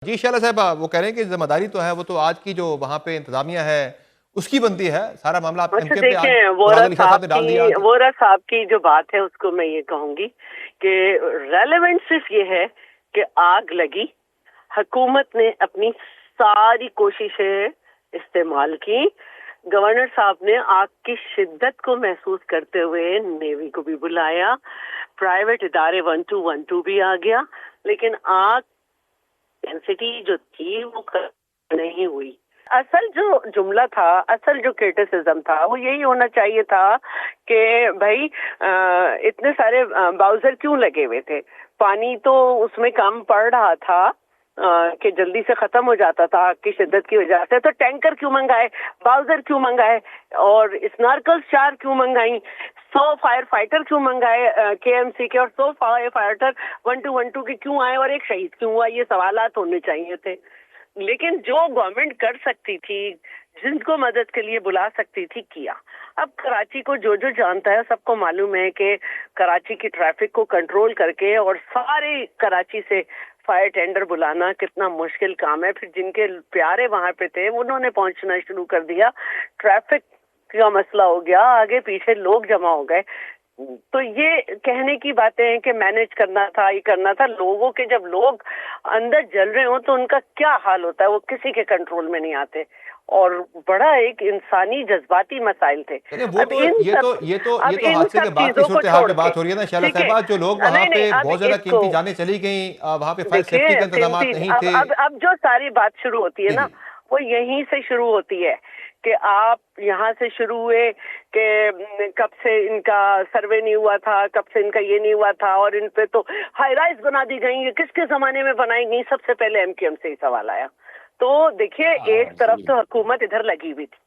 جی شیلہ صاحبہ وہ کہہ رہے ہیں کہ ذمہ داری تو ہے وہ تو آج کی جو وہاں پہ انتظامیہ ہے اس کی بنتی ہے، سارا معاملہ آپ ایم اچھا کیو پہ آج دیکھیں، مراد وورا علی شاہ صاحب صاحب نے ڈال دیا کی آج۔ وورا صاحب کی جو بات ہے اس کو میں یہ کہوں گی کہ ریلیونٹ صرف یہ ہے کہ آگ لگی، حکومت نے اپنی ساری کوششیں استعمال کی، گورنر صاحب نے آگ کی شدت کو محسوس کرتے ہوئے نیوی کو بھی بلایا، پرائیویٹ ادارے 1212 بھی آ گیا، لیکن آگ ڈینسٹی جو تھی وہ نہیں ہوئی۔ اصل جو جملہ تھا، اصل جو کرٹیسزم تھا وہ یہی ہونا چاہیے تھا کہ بھائی اتنے سارے باؤزر کیوں لگے ہوئے تھے، پانی تو اس میں کم پڑ رہا تھا کہ جلدی سے ختم ہو جاتا تھا آگ کی شدت کی وجہ سے، تو ٹینکر کیوں منگائے، باؤزر کیوں منگائے، اور اسنارکلز 4 کیوں منگائیں، 100 فائر فائٹر کیوں منگائے کے ایم سی کے، اور 100 فائر فائٹر 1212 کے کیوں آئے، اور ایک شہید کیوں ہوا، یہ سوالات ہونے چاہیے تھے۔ لیکن جو گورنمنٹ کر سکتی تھی، جن کو مدد کے لیے بلا سکتی تھی، کیا۔ اب کراچی کو جو جانتا ہے سب کو معلوم ہے کہ کراچی کی ٹریفک کو کنٹرول کر کے اور سارے کراچی سے فائر ٹینڈر بلانا کتنا مشکل کام ہے۔ پھر جن کے پیارے وہاں پہ تھے انہوں نے پہنچنا شروع کر دیا، ٹریفک کا مسئلہ ہو گیا، آگے پیچھے لوگ جمع ہو گئے۔ تو یہ کہنے کی باتیں ہیں کہ مینج کرنا تھا، یہ کرنا تھا، لوگوں کے جب لوگ اندر جل رہے ہوں تو ان کا کیا حال ہوتا ہے، وہ کسی کے کنٹرول میں نہیں آتے، اور بڑا ایک انسانی جذباتی مسائل تھے۔ وہ اب تو ان یہ تو سب یہ تو اب یہ تو ان حادثے کے سب بعد کی چیزوں کو صورتحال چھوڑ پہ کے، بات ہو رہی ہے نا شیلہ ٹھیک ہے، صاحبہ، جو لوگ وہاں نہیں پہ نہیں، اب بہت زیادہ اس کو قیمتی جانیں چلی گئیں، وہاں پہ فائر دیکھیے سیفٹی کے انتظامات قیمتی، نہیں تھے۔ اب جو ساری بات شروع ہوتی ہے جی نا جی وہ یہیں سے شروع ہوتی ہے کہ آپ یہاں سے شروع ہوئے کہ کب سے ان کا سروے نہیں ہوا تھا، کب سے ان کا یہ نہیں ہوا تھا، اور ان پہ تو ہائی رائز بنا دی گئی، یہ کس کے زمانے میں بنائی گئی، سب سے پہلے ایم کیو ایم سے ہی سوال آیا۔ تو دیکھیے ایک طرف تو حکومت ادھر لگی ہوئی تھی،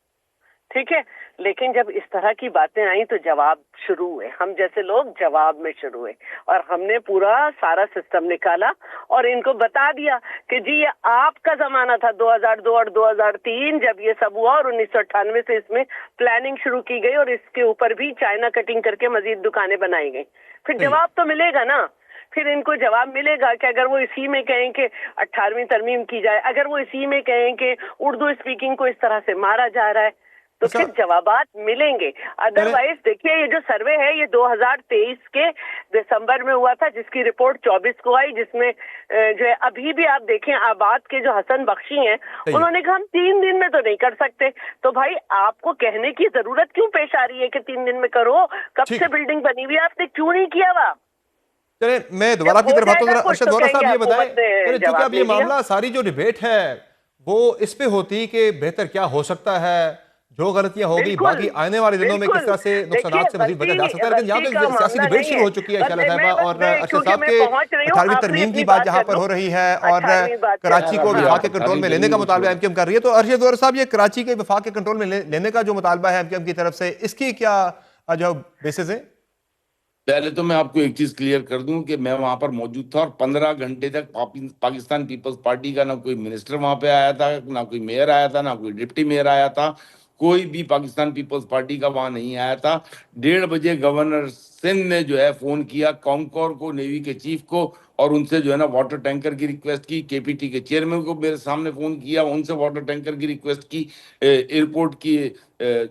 ٹھیک ہے، لیکن جب اس طرح کی باتیں آئیں تو جواب شروع ہوئے، ہم جیسے لوگ جواب میں شروع ہوئے، اور ہم نے پورا سارا سسٹم نکالا اور ان کو بتا دیا کہ جی یہ آپ کا زمانہ تھا 2002 اور 2003 جب یہ سب ہوا، اور 1998 سے اس میں پلاننگ شروع کی گئی، اور اس کے اوپر بھی چائنا کٹنگ کر کے مزید دکانیں بنائی گئیں۔ پھر صحیح۔ جواب تو ملے گا نا، پھر ان کو جواب ملے گا کہ اگر وہ اسی میں کہیں کہ 18ویں ترمیم کی جائے، اگر وہ اسی میں کہیں کہ اردو اسپیکنگ کو اس طرح سے مارا جا رہا ہے، تو اچھا پھر جوابات ملیں گے۔ چلیں، ادروائز دیکھیے یہ جو سروے ہے یہ 2023 کے دسمبر میں ہوا تھا، جس کی رپورٹ 24 کو آئی، جس میں جو ہے ابھی بھی آپ دیکھیں آباد کے جو حسن بخشی ہیں صحیح ہے۔ انہوں نے کہا ہم 3 دن میں تو نہیں کر سکتے، تو بھائی آپ کو کہنے کی ضرورت کیوں پیش آ رہی ہے کہ 3 دن میں کرو؟ کب ٹھیک سے ہے، بلڈنگ بنی ہوئی ہے، آپ نے کیوں نہیں کیا ہوا؟ چلیں میں دوبارہ جب آپ کی ہو طرف آتا جائے ہوں، گا ذرا کچھ ارشد تو وارا کہیں گے صاحب یہ بتائیں، حکومت نے چلیں چونکہ اب جواب یہ نہیں دیا۔ معاملہ ساری جو ڈیبیٹ ہے وہ اس پہ ہوتی کہ بہتر کیا ہو سکتا ہے، جو غلطیاں ہو گئی بالکل باقی آنے والے دنوں میں کس بالکل، طرح سے دیکھیے نقصانات سے مزید بچا جا سکتا ہے، لیکن یہاں غلطی کا تو سیاسی معاملہ ڈیبیٹ نہیں شروع ہے، ہو چکی ہے بس شیلہ میں صاحبہ، بس اور ارشد کیونکہ صاحب میں کے پہنچ رہی ہوں 18ویں آخری ترمیم کی اپنی بات بات جہاں کر پر لوں، ہو رہی ہے، اور 18ویں بات کر کراچی لوں، کو ہاں۔ وفاق کے کنٹرول میں لینے کا مطالبہ ایم کیو ایم کر رہی ہے، تو ارشد وارا صاحب یہ کراچی کے وفاق کے کنٹرول میں لینے کا جو مطالبہ ہے ایم کیو ایم کی طرف سے، اس کی کیا جو بیسز ہیں؟ پہلے تو میں آپ کو ایک چیز کلیئر کر دوں کہ میں وہاں پر موجود تھا، اور 15 گھنٹے تک پاکستان پیپلز پارٹی کا نہ کوئی منسٹر وہاں پہ آیا تھا، نہ کوئی میئر آیا تھا، نہ کوئی ڈپٹی میئر آیا تھا، کوئی بھی پاکستان پیپلز پارٹی کا وہاں نہیں آیا تھا۔ 1:30 بجے گورنر سندھ نے جو ہے فون کیا کانکور کو، نیوی کے چیف کو، اور ان سے جو ہے نا واٹر ٹینکر کی ریکویسٹ کی، کے پی ٹی کے چیئرمین کو میرے سامنے فون کیا، ان سے واٹر ٹینکر کی ریکویسٹ کی، ایئرپورٹ کی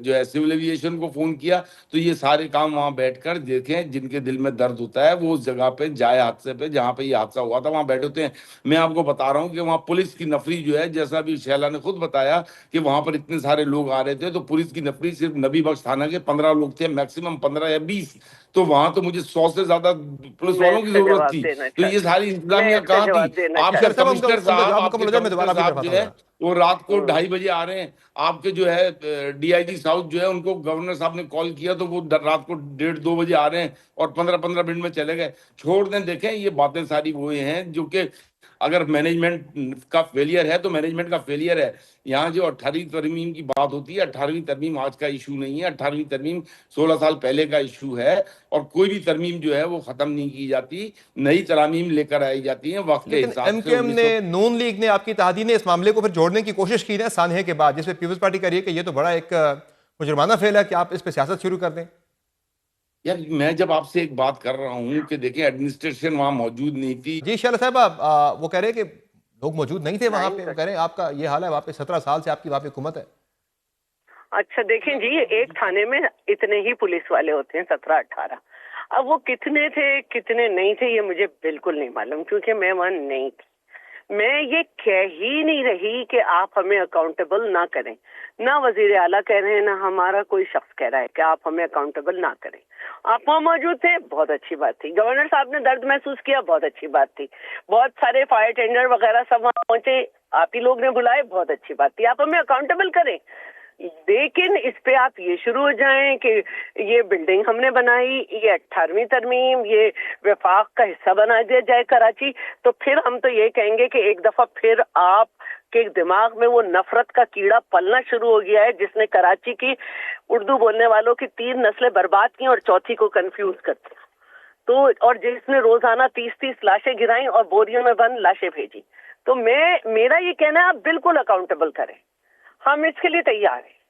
جو ہے سول ایویشن کو فون کیا۔ تو یہ سارے کام وہاں بیٹھ کر دیکھیں، جن کے دل میں درد ہوتا ہے وہ اس جگہ پہ جائے، حادثے پہ جہاں پہ یہ حادثہ ہوا تھا وہاں بیٹھے ہوتے ہیں۔ میں آپ کو بتا رہا ہوں کہ وہاں پولیس کی نفری جو ہے، جیسا بھی شیلہ نے خود بتایا کہ وہاں پر اتنے سارے لوگ آ رہے تھے، تو پولیس کی نفری صرف نبی بخش تھانہ کے 15 لوگ تھے، میکسیمم 15 یا 20، تو وہاں تو مجھے 100 سے زیادہ پولیس میں والوں اس کی کا ضرورت جواب تھی۔ دینا تو یہ چاہتی ساری ہوں، میں انتظامیہ اس کا کہاں تھی؟ جواب دینا آپ کے شیلہ چاہتی صاحب کمشنر ان کا صاحب، جواب آپ کے مکمل ہو جائے میں دوبارہ کمشنر آپ کی طرف صاحب آتا جو ہوں ہے ذرا۔ وہ رات کو ہوں۔ 2:30 بجے آ رہے ہیں، آپ کے جو ہے ڈی آئی جی ساؤتھ جو ہے ان کو گورنر صاحب نے کال کیا تو وہ رات کو 1:30-2 بجے آ رہے ہیں، اور 15-15 منٹ میں چلے گئے۔ چھوڑ دیں، دیکھیں یہ باتیں ساری وہ ہیں جو کہ اگر مینجمنٹ کا فیلئر ہے تو مینجمنٹ کا فیلئر ہے۔ یہاں جو 18ویں ترمیم کی بات ہوتی ہے، 18ویں ترمیم آج کا ایشو نہیں ہے، 18ویں ترمیم 16 سال پہلے کا ایشو ہے، اور کوئی بھی ترمیم جو ہے وہ ختم نہیں کی جاتی، نئی ترامیم لے کر آئی جاتی ہیں وقت کے لیکن حساب ایم سے۔ کیو ایم نے، نون لیگ نے، آپ کی اتحادی نے اس معاملے کو پھر جوڑنے کی کوشش کی ہے سانحے کے بعد، جس پہ پیپلز پارٹی کہہ رہی ہے کہ یہ تو بڑا ایک مجرمانہ فعل ہے کہ آپ اس پہ سیاست شروع کر دیں۔ یار میں جب آپ سے ایک بات کر رہا ہوں کہ دیکھیں ایڈمنسٹریشن وہاں موجود نہیں تھی۔ جی شیلہ صاحبہ وہ کہہ رہے ہیں کہ لوگ موجود نہیں تھے وہاں نہیں پہ؟ سر. کہہ رہے ہیں آپ کا یہ حال ہے وہاں پہ، 17 سال سے آپ کی وہاں پہ حکومت ہے. اچھا دیکھیں جی، ایک تھانے میں اتنے ہی پولیس والے ہوتے ہیں، 17-18. اب وہ کتنے تھے کتنے نہیں تھے یہ مجھے بالکل نہیں معلوم، کیونکہ میں وہاں نہیں تھی. میں یہ کہہ ہی نہیں رہی کہ آپ ہمیں اکاؤنٹیبل نہ کریں، نہ وزیر اعلیٰ کہہ رہے ہیں، نہ ہمارا کوئی شخص کہہ رہا ہے کہ آپ ہمیں اکاؤنٹیبل نہ کریں. آپ وہاں موجود تھے، بہت اچھی بات تھی. گورنر صاحب نے درد محسوس کیا، بہت اچھی بات تھی. بہت سارے فائر ٹینڈر وغیرہ سب وہاں پہنچے، آپ ہی لوگ نے بلائے، بہت اچھی بات تھی. آپ ہمیں اکاؤنٹیبل کریں، لیکن اس پہ آپ یہ شروع ہو جائیں کہ یہ بلڈنگ ہم نے بنائی، یہ 18ویں ترمیم، یہ وفاق کا حصہ بنا دیا جائے کراچی، تو پھر ہم تو یہ کہیں گے کہ ایک دفعہ پھر آپ کے دماغ میں وہ نفرت کا کیڑا پلنا شروع ہو گیا ہے جس نے کراچی کی اردو بولنے والوں کی 3 نسلیں برباد کی اور چوتھی کو کنفیوز کر دیا. تو اور جس نے روزانہ 30 لاشیں گرائیں اور بوریوں میں بند لاشیں بھیجی. تو میرا یہ کہنا ہے آپ بالکل اکاؤنٹیبل کریں، ہم اس کے لیے تیار ہیں.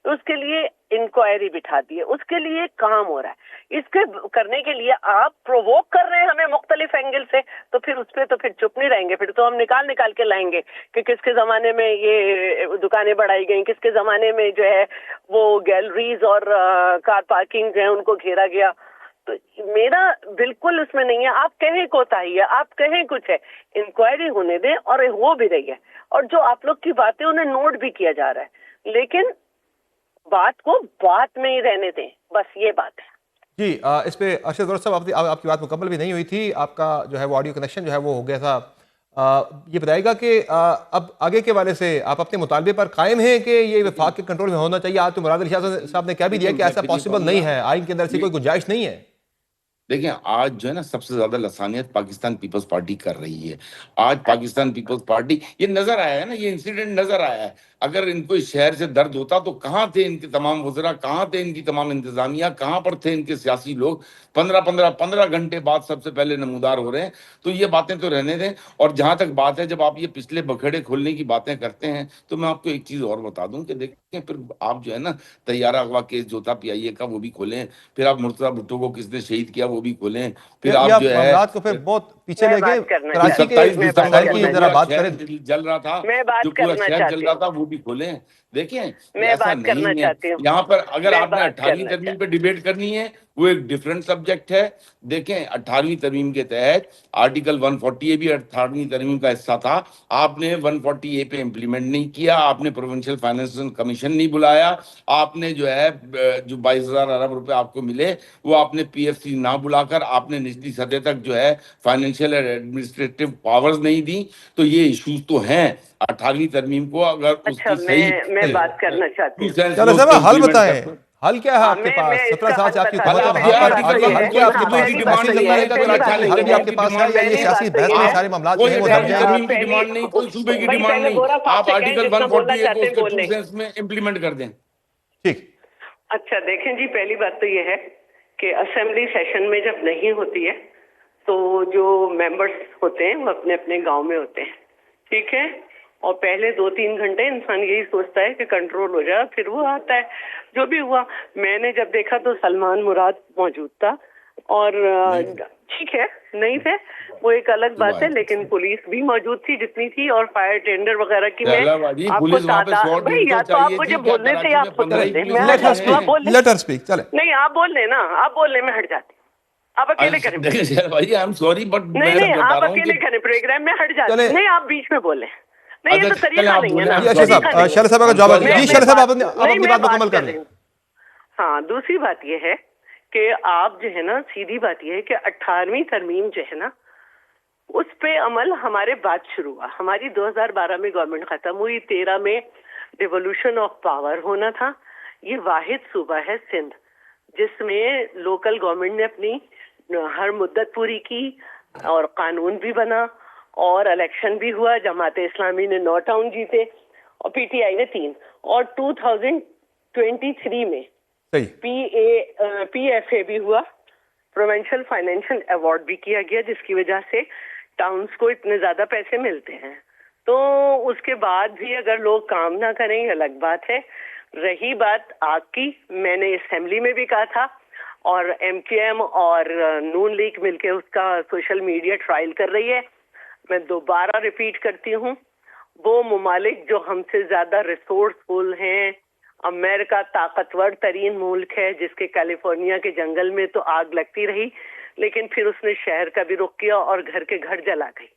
اس کے لیے انکوائری بٹھا دیے، اس کے لیے کام ہو رہا ہے. اس کے کرنے کے لیے آپ پرووک کر رہے ہیں ہمیں مختلف اینگل سے، تو پھر اس پہ تو پھر چپ نہیں رہیں گے. پھر تو ہم نکال کے لائیں گے کہ کس کے زمانے میں یہ دکانیں بڑھائی گئیں، کس کے زمانے میں جو ہے وہ گیلریز اور کار پارکنگ جو ہے ان کو گھیرا گیا. تو میرا بالکل اس میں نہیں ہے. آپ کہیں کوتاہی ہے، آپ کہیں کچھ ہے، انکوائری ہونے دیں اور ہو بھی رہی ہے. اور جو آپ لوگ کی باتیں انہیں نوٹ بھی کیا جا رہا ہے، لیکن بات کو بات میں ہی رہنے دیں، بس یہ بات ہے. جی اس پہ ارشد غورت صاحب آپ کی بات مکمل بھی نہیں ہوئی تھی، آپ کا جو ہے وہ آڈیو کنیکشن جو ہے وہ ہو گیا تھا. یہ بتائے گا کہ اب آگے کے والے سے آپ اپنے مطالبے پر قائم ہیں کہ یہ وفاق کے کنٹرول میں ہونا چاہیے؟ آج تو مراد علی شاہ صاحب نے کہہ بھی دیا کہ ایسا پاسبل نہیں ہے، آئین کے اندر سے کوئی گنجائش نہیں ہے. دیکھیں آج جو ہے نا سب سے زیادہ لسانیت پاکستان پیپلز پارٹی کر رہی ہے. آج پاکستان پیپلز پارٹی، یہ نظر آیا ہے نا، یہ انسیڈنٹ نظر آیا ہے. اگر ان کو اس شہر سے درد ہوتا تو کہاں تھے ان کے تمام وزراء، کہاں تھے ان کی تمام انتظامیہ، کہاں پر تھے ان کے سیاسی لوگ؟ 15 گھنٹے بعد سب سے پہلے نمودار ہو رہے ہیں. تو یہ باتیں تو رہنے دیں. اور جہاں تک بات ہے، جب آپ یہ پچھلے بکھڑے کھولنے کی باتیں کرتے ہیں تو میں آپ کو ایک چیز اور بتا دوں کہ دیکھیں پھر آپ جو ہے نا طیارہ اغوا کیس جو تھا PIA کا وہ بھی کھولیں، پھر آپ مرتضیٰ بھٹو کو کس نے شہید کیا وہ بھی کھولیں، پھر یہ آپ آپ جو ہے معاملات کو پھر بہت پیچھے میں لے گئے. بات کرنا کراچی کے 27 دسمبر مسائل کو کی جو ذرا پورا بات شہر کریں. جل رہا تھا، میں جو بات پورا کرنا شہر جل چاہتی رہا ہوں تھا وہ بھی کھولیں. دیکھیں میں ایسا بات کرنا نہیں ہے. چاہتی ہوں یہاں پر اگر میں آپ نے بات 18ویں کرنا ترمیم چاہتی پہ ڈیبیٹ کرنی ہے وہ ایک ڈیفرنٹ سبجیکٹ ہے. دیکھیں 18ویں ترمیم کے تحت آرٹیکل 140 بھی 18ویں ترمیم کا حصہ تھا. آپ نے 140 پہ امپلیمنٹ نہیں کیا، آپ نے پروونشل فائنانس کمیشن نہیں بلایا، آپ نے جو ہے جو 22,000 ارب روپے آپ کو ملے وہ آپ نے PFC نہ بلا کر آپ نے نچلی سطح تک جو ہے فائنینشیل اور ایڈمنسٹریٹو پاورز نہیں دی. تو یہ ایشوز تو ہیں 18ویں ترمیم کو اگر اس اچھا کی صحیح میں بات کرنا چاہتی ٹرو ہوں. سینس چلو میں اس صاحب کو حل امپلیمنٹ بتائیں، کرتے. حل کیا ہے آپ کے میں پاس؟ اس 17 کا سال حل سے آپ کی بتاتی حکومت ہوں. ہے اب وہاں یہ پر پہلی آرٹیکل بات آگے تو یہ حل ہے، کیا آپ کے کوئی پاس؟ بھی پہلی ڈیمانڈ سیاسی نہیں چلنا ہے، رہے گا بات کوئی تو راجنیتی یہ حل بھی ہے آپ کے پاس ہے، یا یہ پہلی سیاسی بات تو بحث یہ جو ہے وہ ہے جھڑ جائیں گی؟ ترمیم کی ڈیمانڈ نہیں، کوئی صوبے کی بھائی ڈیمانڈ پہلے نہیں. گورا صاحب آپ سے کہیں آرٹیکل جتنا بولنا 140 کو چاہتے اس ہیں کے بول ٹرو لیں. سینس میں امپلیمنٹ کر دیں. ٹھیک. اچھا دیکھیں جی، پہلی بات تو یہ ہے کہ اسمبلی سیشن میں جب نہیں ہوتی ہے تو جو ممبرز ہوتے ہیں وہ اپنے اپنے گاؤں میں ہوتے ہیں، ٹھیک ہے. اور پہلے 2-3 گھنٹے انسان یہی سوچتا ہے کہ کنٹرول ہو جائے، پھر وہ آتا ہے. جو بھی ہوا، میں نے جب دیکھا تو سلمان مراد موجود تھا اور ٹھیک ہے نہیں تھے وہ ایک الگ بات ہے، لیکن پولیس بھی موجود تھی جتنی تھی اور فائر ٹینڈر وغیرہ کی میں آپ کو پولیس وہاں پہ 100 بھائی 150 یا تو آپ چاہیے مجھے تھی کیا؟ بولنے سے کراچی میں آپ خود 15 کر ہی دیں، پولیس میں لیٹ ہٹ ہر والے جاتی ہوں. ہیں. آپ بول لیں. Let her speak. چلیں. نہیں آپ بول لیں نا، آپ بول لیں، میں ہٹ جاتی ہوں. آپ اکیلے کریں. دیکھیں شہر بھائی آئی ایم سوری بٹ نہیں میں نہیں بتا آپ رہا ہوں کہ اکیلے کریں پروگرام میں ہٹ جاتی چلیں. ہوں. نہیں آپ بیچ میں بولیں. نہیں یہ اچھا تو چلیں طریقہ آپ نہیں ہے بولیں. نا، آئی جی ایم ارشد سوری، صاحب، طریقہ نہیں ہے. شہر صاحب کا آئی ایم جواب سوری. جی، میں شہر صاحب بات آپ نہیں اپنی میں بات بات مکمل کر کر لیں. رہی ہوں. ہاں دوسری بات یہ ہے کہ آپ جو ہے نا، سیدھی بات یہ ہے کہ 18ویں ترمیم جو ہے نا اس پہ عمل ہمارے بعد شروع ہوا. ہماری 2012 میں گورنمنٹ ختم ہوئی، 13 میں ڈیولوشن آف پاور ہونا تھا. یہ واحد صوبہ ہے سندھ جس میں لوکل گورنمنٹ نے اپنی ہر مدت پوری کی اور قانون بھی بنا اور الیکشن بھی ہوا. جماعت اسلامی نے 9 ٹاؤن جیتے اور PTI نے 3. اور 2023 میں صحیح. PFA بھی ہوا، پروونشل فائنینشیل ایوارڈ بھی کیا گیا، جس کی وجہ سے ٹاؤنز کو اتنے زیادہ پیسے ملتے ہیں. تو اس کے بعد بھی اگر لوگ کام نہ کریں یہ الگ بات ہے. رہی بات آگ کی، میں نے اسمبلی میں بھی کہا تھا اور MQM اور نون لیگ مل کے اس کا سوشل میڈیا ٹرائل کر رہی ہے. میں دوبارہ ریپیٹ کرتی ہوں، وہ ممالک جو ہم سے زیادہ ریسورسفل ہیں، امریکہ طاقتور ترین ملک ہے جس کے کیلیفورنیا کے جنگل میں تو آگ لگتی رہی، لیکن پھر اس نے شہر کا بھی رخ کیا اور گھر کے گھر جلا گئی۔